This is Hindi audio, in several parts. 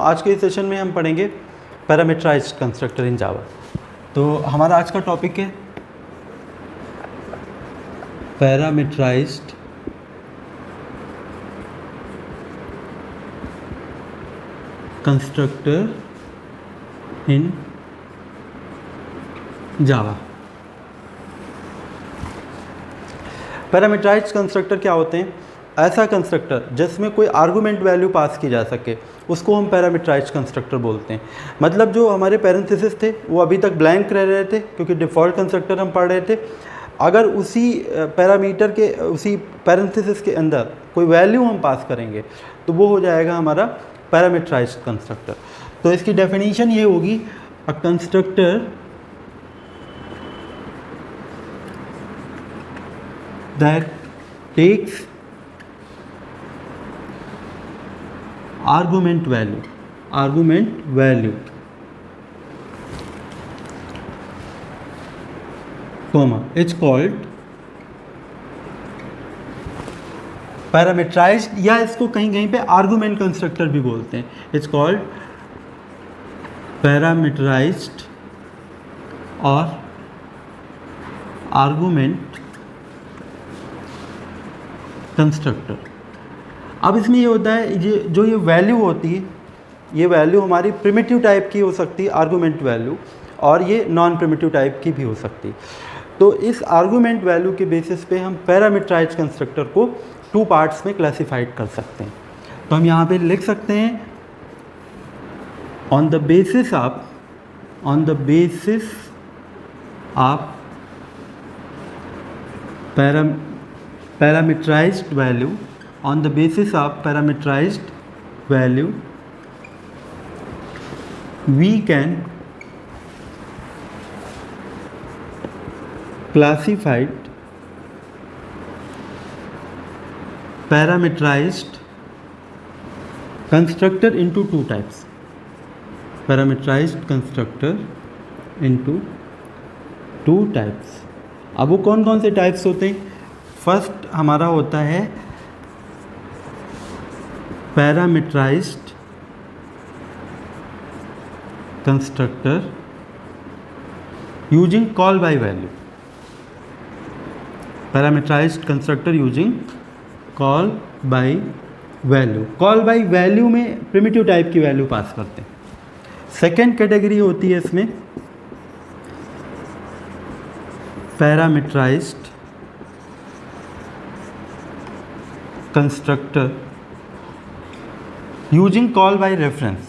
आज के इस सेशन में हम पढ़ेंगे पैरामीटराइज्ड कंस्ट्रक्टर इन जावा। तो हमारा आज का टॉपिक है पैरामीटराइज्ड कंस्ट्रक्टर इन जावा। पैरामीटराइज्ड कंस्ट्रक्टर क्या होते हैं? ऐसा कंस्ट्रक्टर जिसमें कोई आर्गुमेंट वैल्यू पास की जा सके उसको हम पैरामीटराइज्ड कंस्ट्रक्टर बोलते हैं। मतलब जो हमारे पैरेंथेसिस थे वो अभी तक ब्लैंक रह रहे थे क्योंकि डिफ़ॉल्ट कंस्ट्रक्टर हम पढ़ रहे थे। अगर उसी पैरामीटर के उसी पैरेंथेसिस के अंदर कोई वैल्यू हम पास करेंगे तो वो हो जाएगा हमारा पैरामीटराइज्ड कंस्ट्रक्टर। तो इसकी डेफिनेशन ये होगी, a constructor that takes argument value comma it's called parameterised, या इसको कहीं कहीं पे आर्गुमेंट कंस्ट्रक्टर भी बोलते हैं। इट्स कॉल्ड पैरामीटराइज्ड और आर्गुमेंट कंस्ट्रक्टर। अब इसमें ये होता है, ये जो ये वैल्यू होती है, ये वैल्यू हमारी प्रिमिटिव टाइप की हो सकती है आर्गुमेंट वैल्यू, और ये नॉन प्रिमिटिव टाइप की भी हो सकती है। तो इस आर्गुमेंट वैल्यू के बेसिस पे हम पैरामीटराइज्ड कंस्ट्रक्टर को टू पार्ट्स में क्लासिफाइड कर सकते हैं। तो हम यहाँ पे लिख सकते हैं on the basis of parameterized value, on the basis of parameterized value we can classify parameterized constructor into two types. Parameterized constructor into two types. अब वो कौन कौन से टाइप्स होते हैं? फर्स्ट हमारा होता है parameterised constructor using call by value. Parameterised constructor using call by value. Call by value में प्रिमिटिव टाइप की वैल्यू पास करते हैं। सेकेंड कैटेगरी होती है इसमें parameterised constructor using call by reference,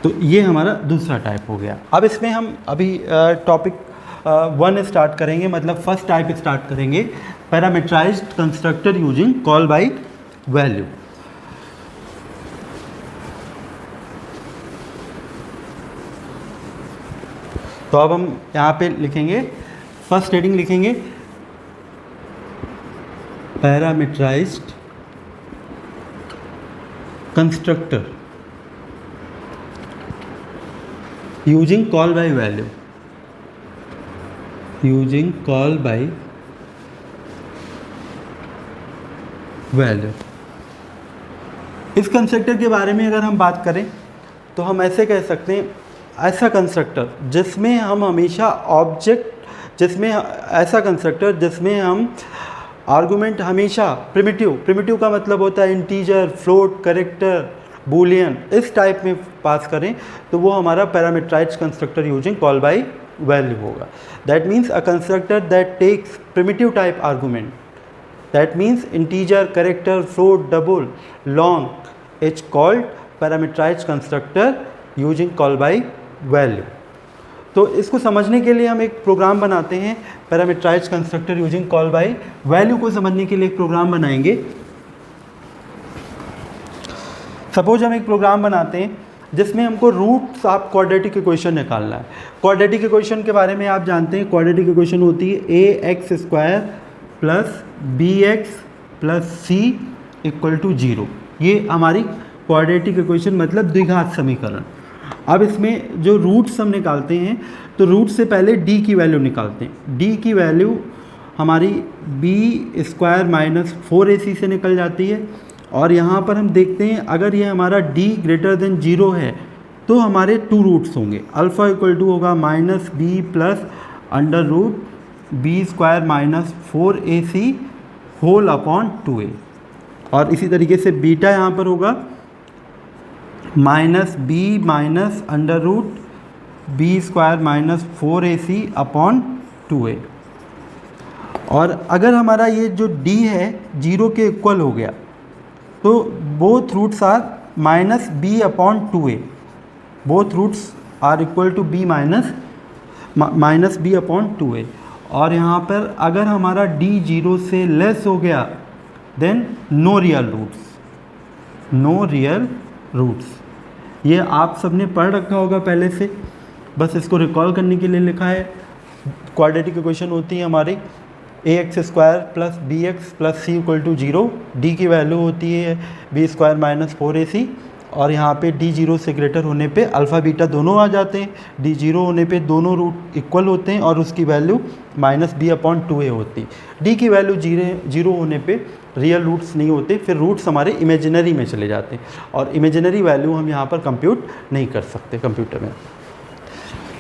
तो ये हमारा दूसरा टाइप हो गया। अब इसमें हम अभी टॉपिक 1 स्टार्ट करेंगे, मतलब फर्स्ट टाइप स्टार्ट करेंगे parameterised constructor using call by value. तो अब हम यहाँ पे लिखेंगे, फर्स्ट हेडिंग लिखेंगे parameterised constructor using call by value, इस कंस्ट्रक्टर के बारे में अगर हम बात करें तो हम ऐसे कह सकते हैं, ऐसा कंस्ट्रक्टर जिसमें हम हमेशा ऐसा कंस्ट्रक्टर जिसमें हम आर्गुमेंट हमेशा प्रिमिटिव का मतलब होता है इंटीजर, फ्लोट, कैरेक्टर, बूलियन, इस टाइप में पास करें तो वो हमारा parameterized constructor using call by value होगा। That means a constructor that takes primitive type argument, that means integer, character, float, double, long, it's called parameterized constructor using call by value. तो इसको समझने के लिए हम एक प्रोग्राम बनाते हैं। Parameterised constructor using call by value को समझने के लिए एक प्रोग्राम बनाएंगे। सपोज हम एक प्रोग्राम बनाते हैं जिसमें हमको रूट्स ऑफ क्वाड्रेटिक इक्वेशन निकालना है। क्वाड्रेटिक इक्वेशन के बारे में आप जानते हैं, क्वाड्रेटिक इक्वेशन होती है ax² plus bx plus c equal to 0। ये हमारी क्वाड्रेटिक इक्वेशन मतलब द्विघात समीकरण। अब इसमें जो रूट्स हम निकालते हैं तो रूट से पहले डी की वैल्यू निकालते हैं। डी की वैल्यू हमारी बी स्क्वायर माइनस 4ac से निकल जाती है। और यहाँ पर हम देखते हैं अगर ये हमारा d ग्रेटर देन 0 है तो हमारे 2 रूट्स होंगे। अल्फ़ा इक्वल टू होगा minus B plus under root b square minus 4ac whole upon 2a। और इसी तरीके से बीटा यहाँ पर होगा minus b minus under root b square minus 4ac upon 2a। और अगर हमारा ये जो d है 0 के इक्वल हो गया तो both roots are minus b upon 2a, both roots are equal to b minus b upon 2a। और यहाँ पर अगर हमारा d 0 से लेस हो गया then no real roots, no real roots. ये आप सबने पढ़ रखा होगा पहले से, बस इसको रिकॉल करने के लिए लिखा है। क्वाड्रेटिक इक्वेशन होती है हमारी ax square plus b x plus c equal to 0, D की वैल्यू होती है बी स्क्वायर माइनस 4ac। और यहाँ पे d 0 से ग्रेटर होने पे अल्फ़ा बीटा दोनों आ जाते हैं, d 0 होने पे दोनों रूट इक्वल होते हैं और उसकी value minus b upon 2a होती है। d की वैल्यू 0 होने पे रियल रूट्स नहीं होते, फिर रूट्स हमारे इमेजिनरी में चले जाते हैं और इमेजिनरी वैल्यू हम यहाँ पर कंप्यूट नहीं कर सकते कंप्यूटर में।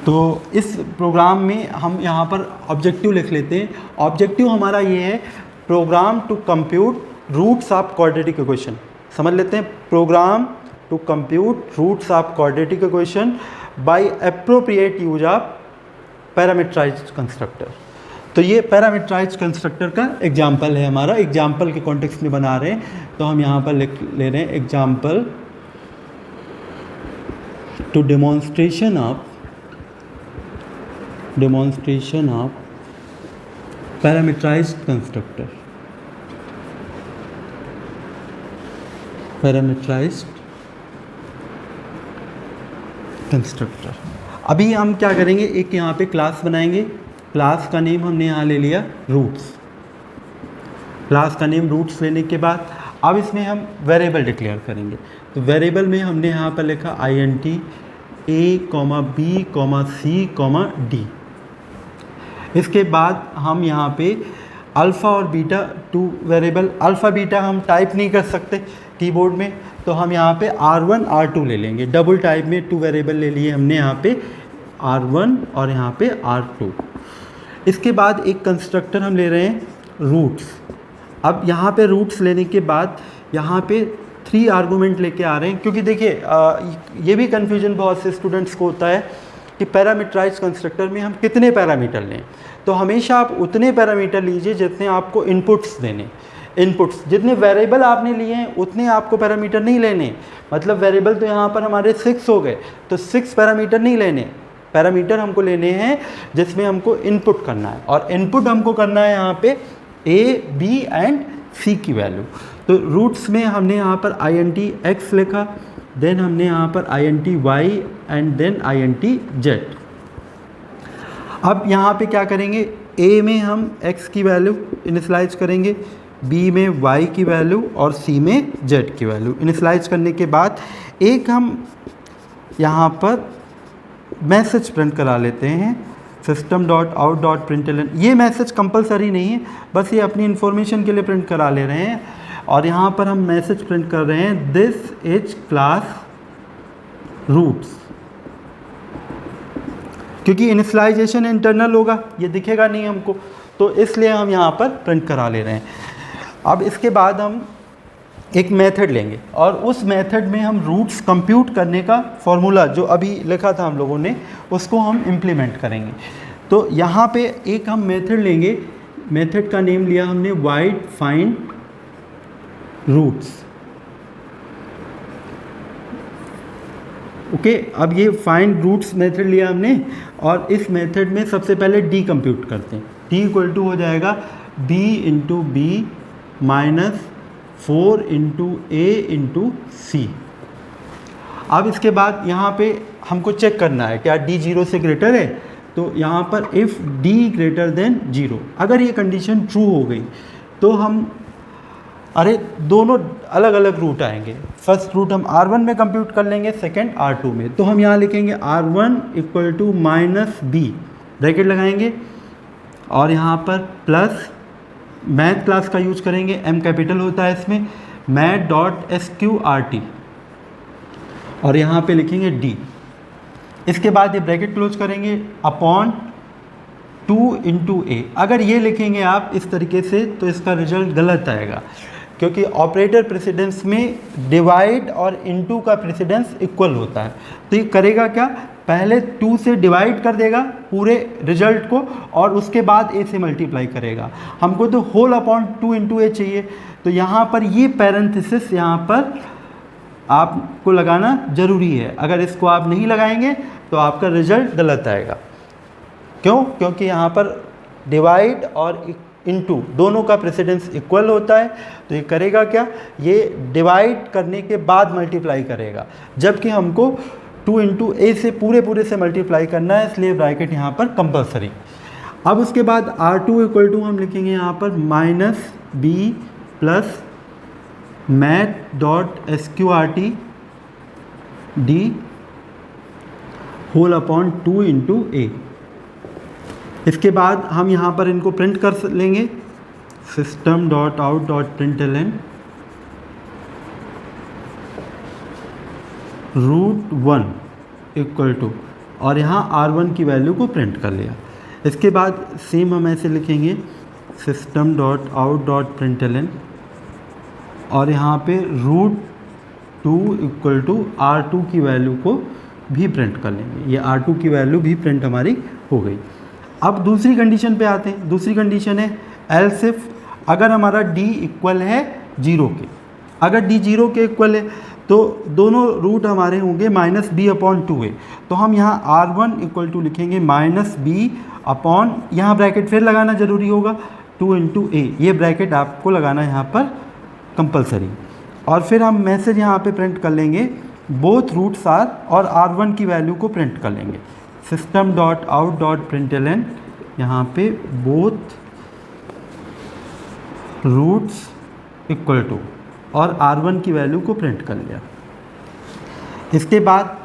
तो इस प्रोग्राम में हम यहाँ पर ऑब्जेक्टिव लिख लेते हैं। ऑब्जेक्टिव हमारा ये है program to compute roots of quadratic equation. समझ लेते हैं, program to compute roots of quadratic equation by appropriate use of parameterised constructor. तो ये पैरामीटराइज्ड कंस्ट्रक्टर का एग्जाम्पल है हमारा, एग्जाम्पल के कॉन्टेक्स्ट में बना रहे हैं। तो हम यहाँ पर लिख ले रहे हैं example to demonstration of parameterised constructor, parameterised constructor. अभी हम क्या करेंगे, एक यहाँ पे क्लास बनाएंगे। क्लास का नेम हमने यहाँ ले लिया रूट्स। क्लास का नेम रूट्स लेने के बाद अब इसमें हम वेरिएबल डिक्लेयर करेंगे। तो वेरिएबल में हमने यहाँ पर लिखा int a, b, c, d। इसके बाद हम यहाँ पे अल्फ़ा और बीटा 2 वेरिएबल, अल्फ़ा बीटा हम टाइप नहीं कर सकते कीबोर्ड में, तो हम यहाँ पे r1 r2 ले लेंगे। डबल टाइप में 2 वेरिएबल ले लिए हमने यहाँ पे r1 और यहाँ पे r2। इसके बाद एक कंस्ट्रक्टर हम ले रहे हैं रूट्स। अब यहाँ पे रूट्स लेने के बाद यहाँ पे 3 आर्गूमेंट लेके आ रहे हैं, क्योंकि देखिए ये भी कन्फ्यूजन बहुत से स्टूडेंट्स को होता है कि पैरामीटराइज्ड कंस्ट्रक्टर में हम कितने पैरामीटर लें। तो हमेशा आप उतने पैरामीटर लीजिए जितने आपको इनपुट्स देने। इनपुट्स जितने वेरिएबल आपने लिए हैं उतने आपको पैरामीटर नहीं लेने। मतलब वेरिएबल तो यहाँ पर हमारे 6 हो गए, तो 6 पैरामीटर नहीं लेने। पैरामीटर हमको लेने हैं जिसमें हमको इनपुट करना है, और इनपुट हमको करना है यहाँ पे a, b एंड c की वैल्यू। तो रूट्स में हमने यहाँ पर int x लिखा, देन हमने यहाँ पर int y and then int z। अब यहाँ पे क्या करेंगे, a में हम x की वैल्यू इनिशलाइज करेंगे, b में y की वैल्यू और c में z की वैल्यू इनिशलाइज करने के बाद एक हम यहाँ पर मैसेज प्रिंट करा लेते हैं system.out.println। ये मैसेज कंपलसरी नहीं है, बस ये अपनी इन्फॉर्मेशन के लिए प्रिंट करा ले रहे हैं। और यहाँ पर हम मैसेज प्रिंट कर रहे हैं दिस इज क्लास रूट्स, क्योंकि इनिशियलाइजेशन इंटरनल होगा, ये दिखेगा नहीं हमको, तो इसलिए हम यहाँ पर प्रिंट करा ले रहे हैं। अब इसके बाद हम एक मेथड लेंगे और उस मेथड में हम रूट्स कंप्यूट करने का फॉर्मूला जो अभी लिखा था हम लोगों ने उसको हम इम्प्लीमेंट करेंगे। तो यहाँ पे एक हम मेथड लेंगे, मेथड का नेम लिया हमने वाइड फाइंड रूट्स। ओके, अब ये फाइंड रूट्स मेथड लिया हमने और इस मेथड में सबसे पहले डी कंप्यूट करते हैं। डी इक्वल टू हो जाएगा b into B minus 4 into A into C. अब इसके बाद यहाँ पे हमको चेक करना है क्या d 0 से ग्रेटर है, तो यहाँ पर इफ़ d ग्रेटर देन 0, अगर ये कंडीशन ट्रू हो गई तो हम अरे दोनों अलग अलग रूट आएंगे। फर्स्ट रूट हम R1 में कंप्यूट कर लेंगे, सेकंड R2 में। तो हम यहाँ लिखेंगे R1 equal to minus b, bracket लगाएंगे और यहाँ पर प्लस मैथ क्लास का यूज करेंगे, M कैपिटल होता है इसमें, मैथ डॉट SQRT और यहाँ पे लिखेंगे D। इसके बाद ये ब्रैकेट क्लोज करेंगे अपॉन 2 इंटू ए। अगर ये लिखेंगे आप इस तरीके से तो इसका रिजल्ट गलत आएगा, क्योंकि ऑपरेटर प्रेसिडेंस में डिवाइड और इनटू का प्रेसिडेंस इक्वल होता है। तो ये करेगा क्या, पहले 2 से डिवाइड कर देगा पूरे रिजल्ट को और उसके बाद ए से मल्टीप्लाई करेगा। हमको तो होल अपॉन 2 इंटू ए चाहिए, तो यहाँ पर ये पैरेंथेसिस यहाँ पर आपको लगाना ज़रूरी है। अगर इसको आप नहीं लगाएंगे तो आपका रिजल्ट गलत आएगा। क्यों? क्योंकि यहाँ पर डिवाइड और इनटू दोनों का प्रेसिडेंस इक्वल होता है। तो ये करेगा क्या, ये डिवाइड करने के बाद मल्टीप्लाई करेगा, जबकि हमको 2 इंटू ए से पूरे से मल्टीप्लाई करना है, इसलिए ब्रैकेट यहाँ पर कंपलसरी। अब उसके बाद R2 इक्वल टू हम लिखेंगे यहाँ पर minus B plus math dot SQRT D whole upon 2 into A. इसके बाद हम यहाँ पर इनको प्रिंट कर लेंगे, system dot out dot println √1 equal to, और यहाँ R1 की वैल्यू को प्रिंट कर लिया। इसके बाद सेम हम ऐसे लिखेंगे system dot out dot println और यहाँ पे √2 इक्वल टू R2 की वैल्यू को भी प्रिंट कर लेंगे। ये R2 की वैल्यू भी प्रिंट हमारी हो गई। अब दूसरी कंडीशन पे आते हैं। दूसरी कंडीशन है एल्स इफ, अगर हमारा D इक्वल है 0 के, अगर D 0 के इक्वल है तो दोनों रूट हमारे होंगे माइनस बी अपॉन 2a। तो हम यहाँ R1 इक्वल टू लिखेंगे माइनस बी अपॉन, यहाँ ब्रैकेट फिर लगाना ज़रूरी होगा, 2 इंटू ए। ये ब्रैकेट आपको लगाना यहाँ पर कंपलसरी। और फिर हम मैसेज यहाँ पे प्रिंट कर लेंगे बोथ रूट्स आर, और R1 की वैल्यू को प्रिंट कर लेंगे system dot out dot println यहाँ पे बोथ रूट्स इक्वल टू, और R1 की वैल्यू को प्रिंट कर लिया। इसके बाद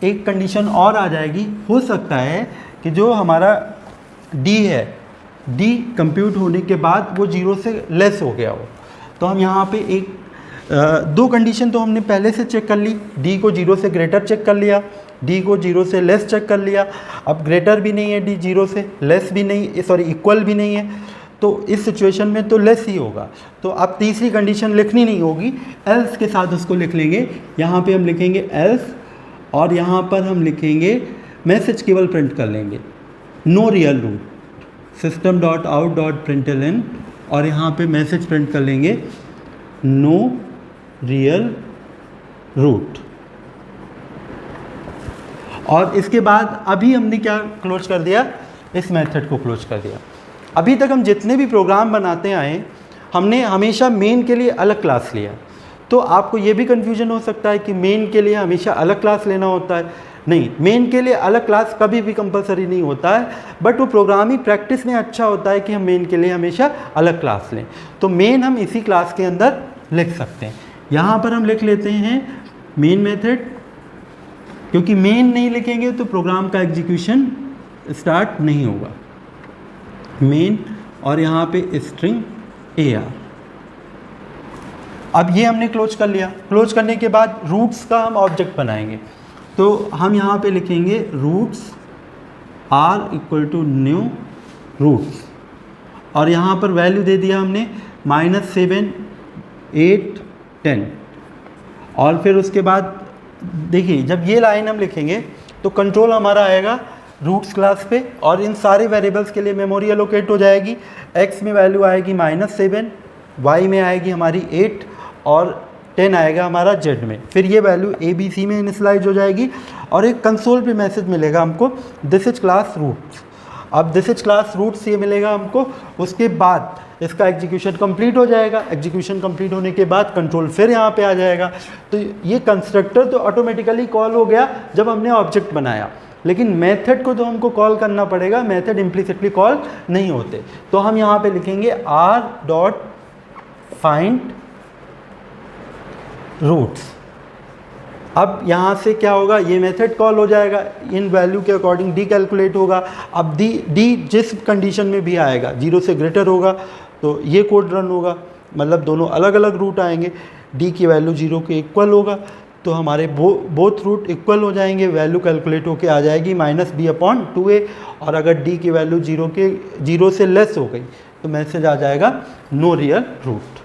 एक कंडीशन और आ जाएगी, हो सकता है कि जो हमारा D है, D कंप्यूट होने के बाद वो 0 से लेस हो गया हो। तो हम यहाँ पे एक दो कंडीशन तो हमने पहले से चेक कर ली, D को 0 से ग्रेटर चेक कर लिया, D को 0 से लेस चेक कर लिया। अब ग्रेटर भी नहीं है D 0 से, लेस भी नहीं, सॉरी इक्वल भी नहीं है, तो इस सिचुएशन में तो लेस ही होगा। तो अब तीसरी कंडीशन लिखनी नहीं होगी, एल्स के साथ उसको लिख लेंगे। यहाँ पे हम लिखेंगे एल्स और यहाँ पर हम लिखेंगे मैसेज केवल प्रिंट कर लेंगे no real root, system dot out dot println और यहाँ पे मैसेज प्रिंट कर लेंगे नो रियल रूट। और इसके बाद अभी हमने क्या क्लोज कर दिया, इस मेथड को क्लोज कर दिया। अभी तक हम जितने भी प्रोग्राम बनाते आए हमने हमेशा मेन के लिए अलग क्लास लिया। तो आपको ये भी कन्फ्यूजन हो सकता है कि मेन के लिए हमेशा अलग क्लास लेना होता है। नहीं, मेन के लिए अलग क्लास कभी भी कंपलसरी नहीं होता है, बट वो प्रोग्रामिंग प्रैक्टिस में अच्छा होता है कि हम मेन के लिए हमेशा अलग क्लास लें। तो मेन हम इसी क्लास के अंदर लिख सकते हैं। यहाँ पर हम लिख लेते हैं मेन मेथड, क्योंकि मेन नहीं लिखेंगे तो प्रोग्राम का एग्जीक्यूशन स्टार्ट नहीं होगा। मेन और यहाँ पे स्ट्रिंग AR। अब ये हमने क्लोज कर लिया। क्लोज करने के बाद रूट्स का हम ऑब्जेक्ट बनाएंगे। तो हम यहाँ पे लिखेंगे roots R equal to new roots और यहाँ पर वैल्यू दे दिया हमने -7, 8, 10। और फिर उसके बाद देखिए जब ये लाइन हम लिखेंगे तो कंट्रोल हमारा आएगा रूट्स क्लास पे और इन सारे वेरिएबल्स के लिए मेमोरी एलोकेट हो जाएगी। x में वैल्यू आएगी -7, y में आएगी हमारी 8 और 10 आएगा हमारा z में। फिर ये वैल्यू ABC में इनिशियलाइज हो जाएगी और एक कंसोल पे मैसेज मिलेगा हमको दिस इज क्लास रूट्स। अब दिस इज क्लास रूट्स ये मिलेगा हमको। उसके बाद इसका एग्जीक्यूशन कंप्लीट हो जाएगा। एग्जीक्यूशन कंप्लीट होने के बाद कंट्रोल फिर यहाँ पे आ जाएगा। तो ये कंस्ट्रक्टर तो ऑटोमेटिकली कॉल हो गया जब हमने ऑब्जेक्ट बनाया, लेकिन मेथड को तो हमको कॉल करना पड़ेगा। मेथड इम्प्लिसिटली कॉल नहीं होते। तो हम यहाँ पे लिखेंगे r.find रूट्स। अब यहाँ से क्या होगा, ये मेथड कॉल हो जाएगा, इन वैल्यू के अकॉर्डिंग डी कैलकुलेट होगा। अब डी जिस कंडीशन में भी आएगा 0 से ग्रेटर होगा तो ये कोड रन होगा, मतलब दोनों अलग अलग रूट आएंगे। डी की वैल्यू 0 के इक्वल होगा तो हमारे बोथ रूट इक्वल हो जाएंगे, वैल्यू कैलकुलेट होके आ जाएगी -b/2a। और अगर डी की वैल्यू 0 से लेस हो गई तो मैसेज आ जाएगा नो रियल रूट।